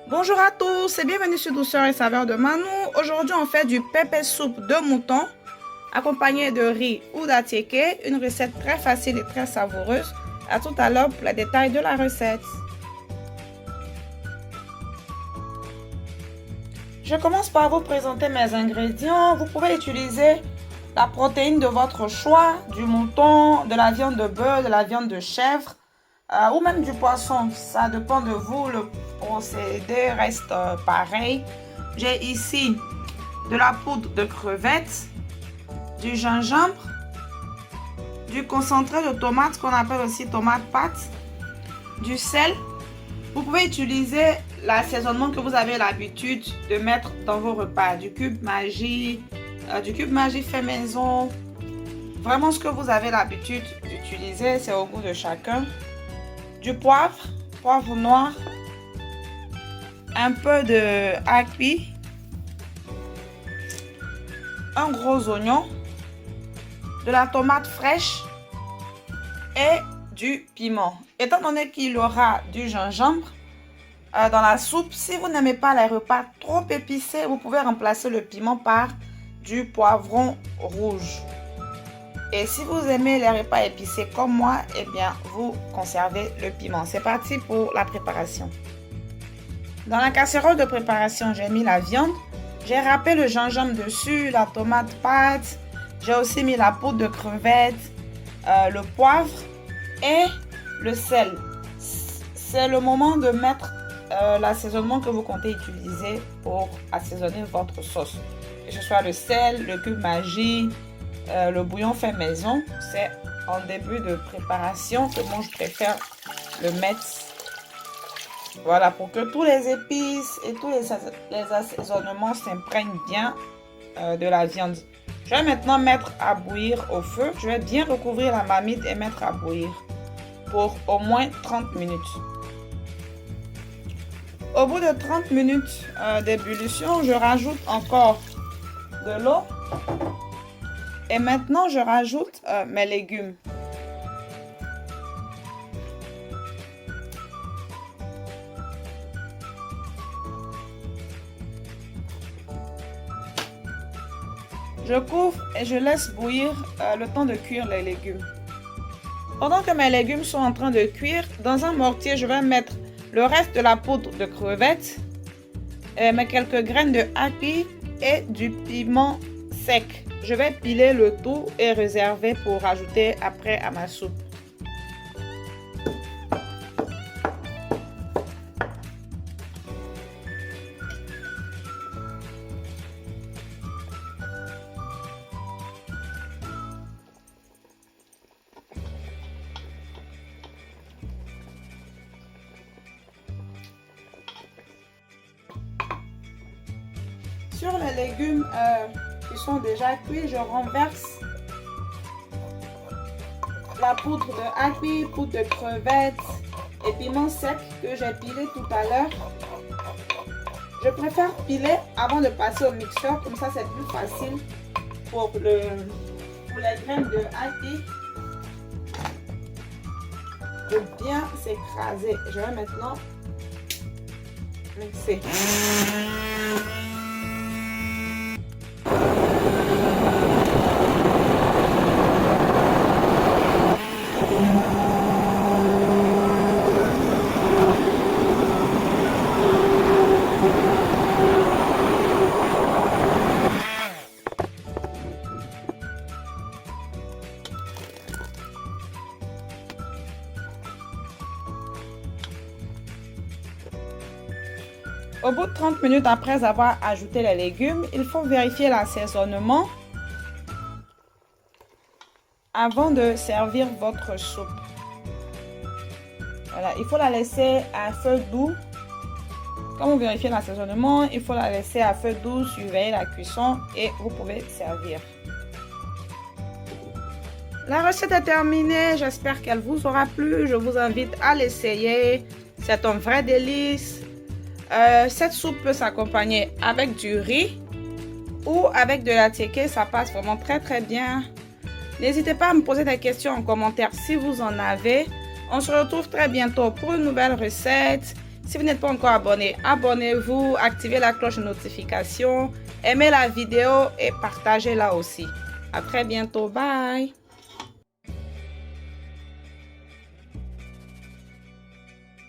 Bonjour à tous et bienvenue sur Douceur et Saveur de Manou. Aujourd'hui, on fait du pepper soup de mouton accompagné de riz ou d'atiéké, une recette très facile et très savoureuse. À tout à l'heure pour les détails de la recette. Je commence par vous présenter mes ingrédients. Vous pouvez utiliser la protéine de votre choix, du mouton, de la viande de bœuf, de la viande de chèvre ou même du poisson. Ça dépend de vous, le procédé reste pareil. J'ai ici de la poudre de crevettes, du gingembre, du concentré de tomate qu'on appelle aussi tomate pâte, du sel. Vous pouvez utiliser l'assaisonnement que vous avez l'habitude de mettre dans vos repas, du cube Maggi fait maison. Vraiment ce que vous avez l'habitude d'utiliser, c'est au goût de chacun. Du poivre noir, un peu de api, un gros oignon, de la tomate fraîche et du piment. Étant donné qu'il y aura du gingembre dans la soupe, si vous n'aimez pas les repas trop épicés, vous pouvez remplacer le piment par du poivron rouge. Et si vous aimez les repas épicés comme moi, eh bien, vous conservez le piment. C'est parti pour la préparation. Dans la casserole de préparation, j'ai mis la viande. J'ai râpé le gingembre dessus, la tomate pâte. J'ai aussi mis la poudre de crevettes, le poivre et le sel. C'est le moment de mettre l'assaisonnement que vous comptez utiliser pour assaisonner votre sauce. Que ce soit le sel, le cube Maggi, le bouillon fait maison. C'est en début de préparation que moi je préfère le mettre. Voilà, pour que tous les épices et tous les assaisonnements s'imprègnent bien de la viande. Je vais maintenant mettre à bouillir au feu. Je vais bien recouvrir la marmite et mettre à bouillir pour au moins 30 minutes. Au bout de 30 minutes d'ébullition, je rajoute encore de l'eau. Et maintenant, je rajoute mes légumes. Je couvre et je laisse bouillir le temps de cuire les légumes. Pendant que mes légumes sont en train de cuire, dans un mortier, je vais mettre le reste de la poudre de crevettes, mes quelques graines de api et du piment sec. Je vais piler le tout et réserver pour rajouter après à ma soupe. Sur les légumes qui sont déjà cuits, je renverse la poudre de api, poudre de crevettes et piment sec que j'ai pilé tout à l'heure. Je préfère piler avant de passer au mixeur, comme ça c'est plus facile pour les graines de api de bien s'écraser. Je vais maintenant mixer. Au bout de 30 minutes après avoir ajouté les légumes, il faut vérifier l'assaisonnement avant de servir votre soupe. Voilà, il faut la laisser à feu doux. Quand vous vérifiez l'assaisonnement, il faut la laisser à feu doux, surveiller la cuisson et vous pouvez servir. La recette est terminée, j'espère qu'elle vous aura plu. Je vous invite à l'essayer, c'est un vrai délice. Cette soupe peut s'accompagner avec du riz ou avec de l'atiéké, ça passe vraiment très bien. N'hésitez pas à me poser des questions en commentaire si vous en avez. On se retrouve très bientôt pour une nouvelle recette. Si vous n'êtes pas encore abonné, abonnez-vous, activez la cloche de notification, aimez la vidéo et partagez-la aussi. À très bientôt. Bye!